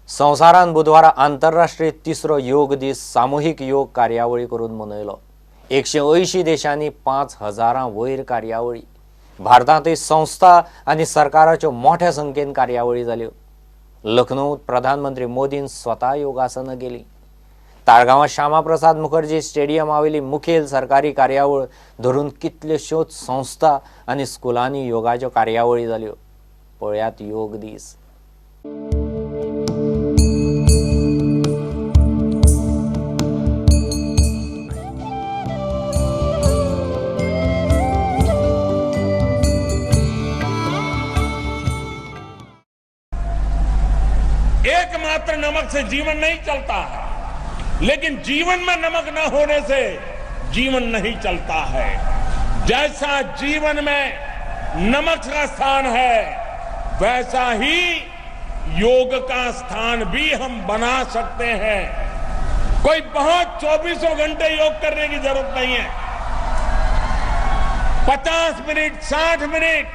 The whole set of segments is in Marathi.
संवसारान बुधवारा आंतरराष्ट्रीय तिसरो योग दीस सामूहिक योग कार्यावळी करून मनयलो। 180 देशांनी 5000 वयर कार्यावळी, भारतांतय संस्था आनी सरकाराच्यो मोठ्या संख्येन कार्यावळी जाल्यो। लखनौत प्रधानमंत्री मोदीन स्वता योगासनां केली। ताळगांवां श्यामा प्रसाद मुखर्जी स्टेडियमावेली मुखेल सरकारी कार्यावळ धरून कितल्योश्योच संस्था आनी स्कुलांनी योगाच्यो कार्यावळी जाल्यो। पळयात योग दीस। एकमात्र नमक से जीवन नहीं चलता है, लेकिन जीवन में नमक न होने से जीवन नहीं चलता है। जैसा जीवन में नमक का स्थान है, वैसा ही योग का स्थान भी हम बना सकते हैं। कोई बहुत 24 घंटे योग करने की जरूरत नहीं है। 50 मिनट, 60 मिनट,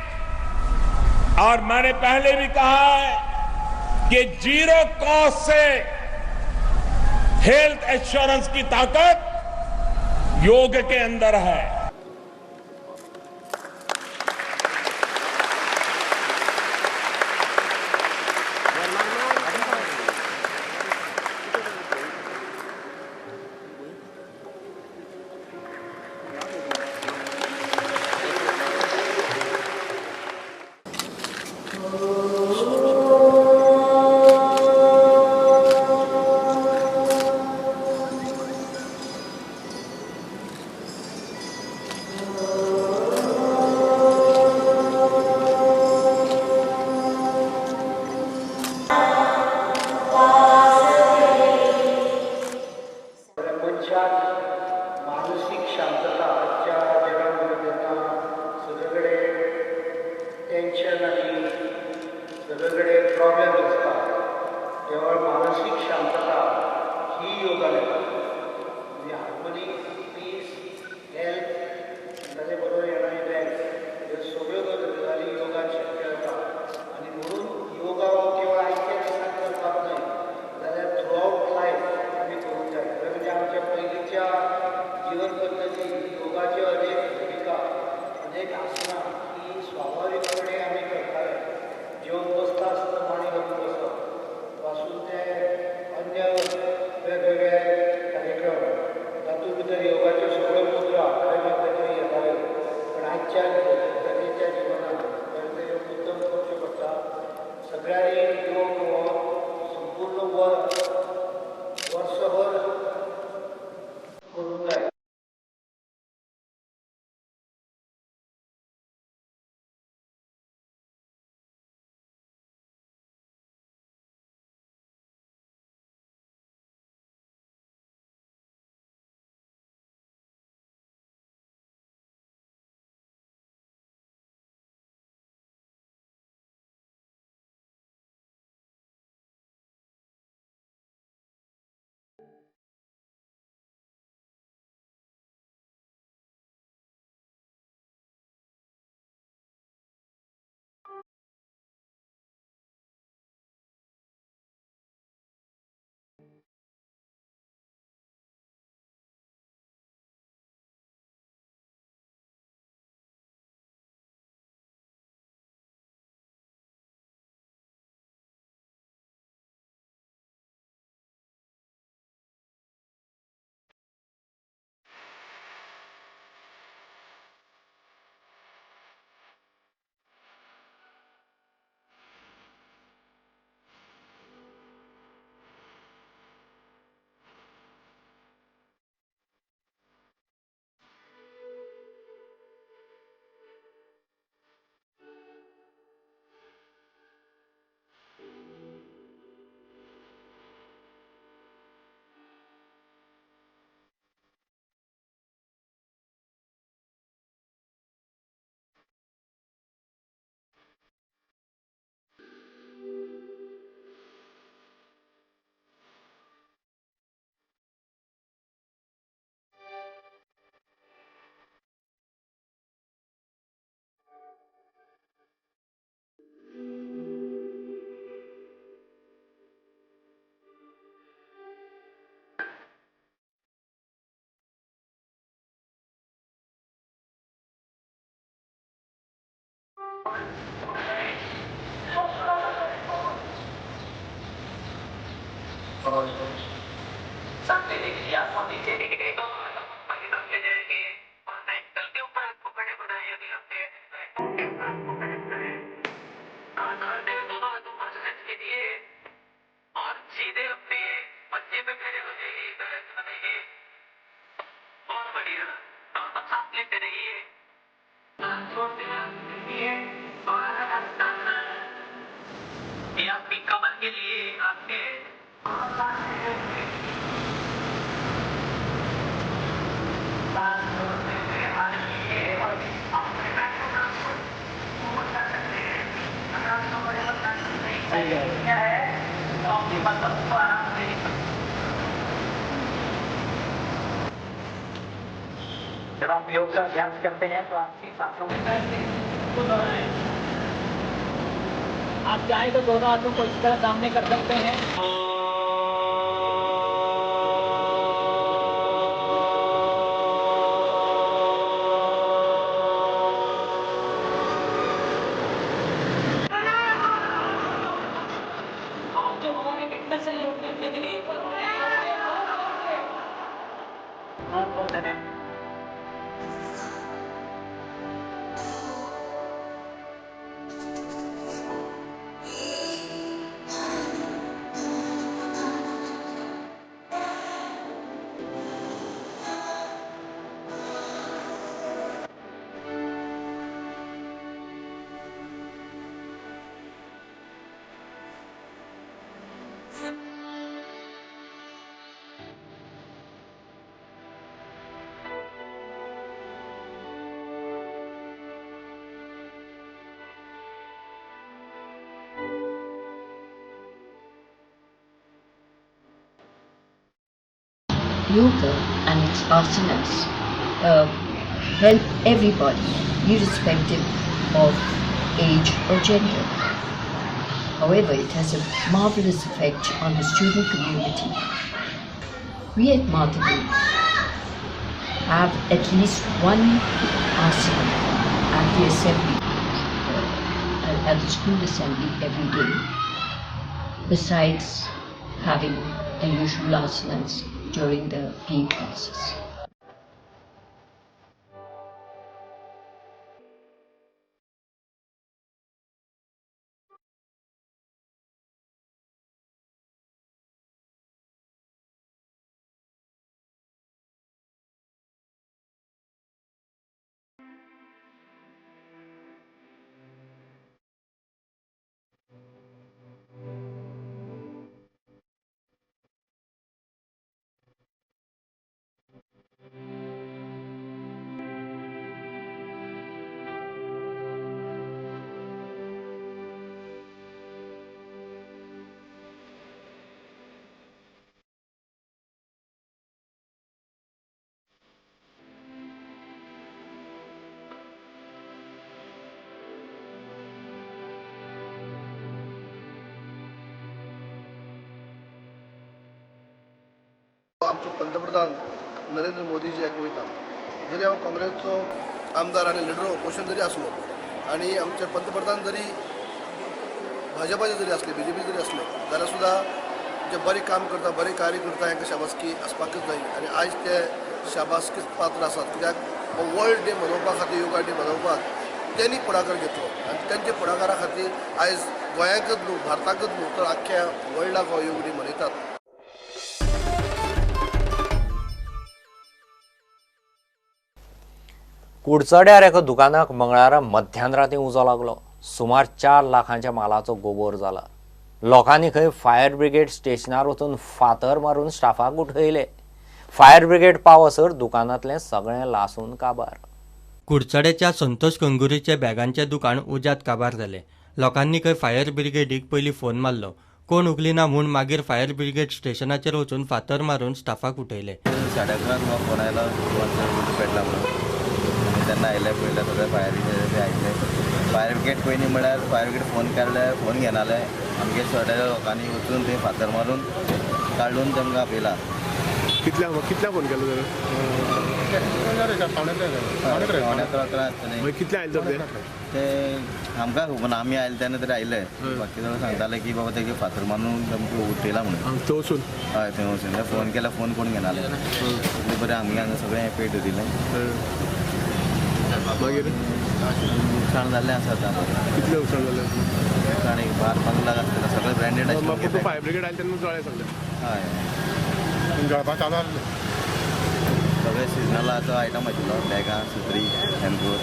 और मैंने पहले भी कहा है कि जीरो कॉस्ट से हेल्थ एश्योरेंस की ताकत योग के अंदर है। मानसिक शांतता आजच्या जगामध्ये सगळीकडे टेन्शन आणि सगळीकडे प्रॉब्लेम असतात। केवळ मानसिक शांतता ही योगाने म्हणजे हार्मोनिक पीस हेल्थ ताजे बरोबर येणारी हेल्थ ह्यो सगळ्यो गजाली योगान शक्य जाता। आणि म्हणून योगा हो केवळ आयच्या दिसाक करपाक न्हय, जाल्यार थ्रू आउट लायफ आमी करूंक जाय। म्हणजे आमच्या पयलींच्या जीवन पद्धती योगाची अनेक भूमिका, अनेक आसनां ही स्वाभाविकपणे आमी करताले। जेवण बसता आसतना मांडी घालून बसप पासून ते अन्य वेगवेगळे कार्यक्रम, तातूंत भितर योगाच्यो सगळ्यो मुद्रा खंय ना खंय तरी येताल्यो। पण आजच्या गरजेच्या जिवनांत खंय मुद्दम करच्यो पडटा। सगळ्यांनी योग हो संपूर्ण वर्सभर करूंक जाय। जब आप योग का अभ्यास करते हैं तो आपकी सांसों में आप चाहे तो दोनों हाथों को इस तरह सामने कर सकते हैं। Yoga and its asanas help everybody, irrespective of age or gender. However, it has a marvelous effect on the student community. We at Madhavi have at least one asana at the assembly, at the school assembly every day, besides having the usual asanas during the PE classes. आमचो पंतप्रधान नरेंद्र मोदीजी एक वयता जरी हांव काँग्रेसचो आमदार आनी लिडर ऑपोजिशन जरी आसलो आनी आमचे पंतप्रधान जरी भाजपाचे जरी असले BJP जरी असले जाल्यार सुद्दां जे बरें काम करता बरें कार्य करता हांकां शाबासकी आसपाकच जाय आनी आयज ते शाबासकीच पात्र आसात कित्याक हो वर्ल्ड डे मनोवपा खातीर योगा डे मनोवपाक त्यांनी पुढाकार घेतलो आनी त्यांच्या पुढाकारा खातीर आयज गोंयाकच न्हू भारताकच न्हू तर आख्ख्या वर्ल्डाक हो योग डे मनयतात. कुडचड्यार एका दुकानाक मंगळारा मध्यानराती उजो लागलो. सुमार 4 लाखांच्या मालाचो गोबोर जाला. लोकांनी खंय फायर ब्रिगेड स्टेशनार वचून फातर मारून स्टाफाक उठयले. फायर ब्रिगेड पावसर दुकानांतलें सगळें लासून काबार. कुडचड्याच्या संतोष कंगुरीचे बॅगांचे दुकान उज्यात काबार जाले. लोकांनी खंय फायर ब्रिगेडीक पयलीं फोन मारलो. कोण उगली ना म्हूण मागीर फायर ब्रिगेड स्टेशनाचेर वचून फातर मारून स्टाफाक उठयले. 11:30 फोन आयलो पेटला म्हणून तेन्ना आयले पळयलें सगळे फायर आयले. फायर ब्रिगेड पयलीं म्हळ्यार फायर ब्रिगेड फोन केले फोन घेनाले आमगे थोड्या लोकांनी वचून थंय फातर मारून काडून तेमकां आपयला. कितल्या फोन केलो तर आसतलें कितले आयले तर ते आमकां खबर ना आमी आयले तेन्ना तरी आयले बाकी जाणां सांगताले की बाबा तेगे फातर मारून आमकां उठयला म्हणून तो वचून हय थंय वचून फोन केल्यार फोन कोण घेनाले तितले बरें आमी हांगा सगळें पेट दिलें मागीर उसाण जाल्लें आसा आतां कितले उसाण जाले उसाण एक 12-15 लाख आसतलें सगळें ब्रँडेड फक्त फायर ब्रिगेड आयले तेन्ना जळ्ळे सगळे हय जळपाक चालू आसलें सगळे सिजनलाचो आयटम आशिल्लो बॅगां सुत्री हँडकोट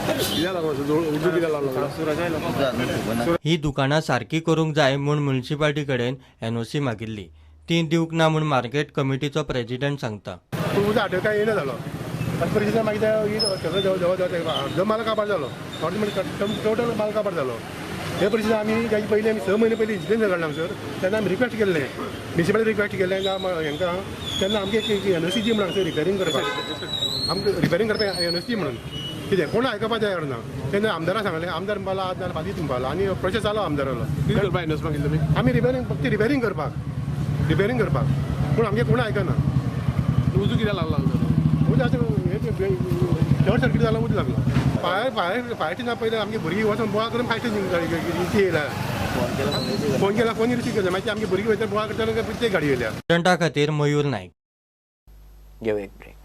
कित्याक लागून उजो कित्याक लागलो खबर ना ही दुकानां सारकी करूंक जाय म्हूण म्युनिसिपालिटी कडेन एनओसी मागिल्ली ती दिवंक ना म्हूण मार्केट कमिटीचो प्रेजिडेंट सांगता पूण उजो आटोवपाक येयना जालो आनी परिस्थिती मागीर सगळो जवळ अर्धो माल काबार जालो टोटल माल काबार जालो हे परिस्थिती आमी जाचे पयलीं आमी 6 म्हयने पयलीं इन्सिडेंट जालो हांगसर तेन्ना आमी रिक्वेस्ट केल्लें म्युनिसिपालिटी रिक्वेस्ट केल्लें हांकां तेन्ना आमगे एनओसी दी म्हणून हांगसर रिपेरींग करपाक आमकां रिपेरींग करपाक एनओसी म्हणून कितें कोण आयकपाक जाय ना तेन्ना आमदाराक सांगलें आमदार म्हणपाक आज नाल्यार फाल्यां म्हणपाक आनी प्रोसेस जालो आमदारालो कितें करपाक एनओसी मागिल्ली तुमी आमी रिपेरींग फक्त रिपेरींग करपाक पूण आमगे कोण आयकना उजो कित्याक लागलो उजो आतां शॉर्ट सर्कीट जालो उजो लागलो फायटी ना पयलीं आमगे भुरगीं वचून बोवाळ करून फायटी येयला फोन केला फोन रिसीव केला मागीर आमगे भुरगीं वयता बोवाळ करता प्रत्येक गाडी येयल्या स्टंटा खातीर मयूर नायक घेऊ एक ब्रेक.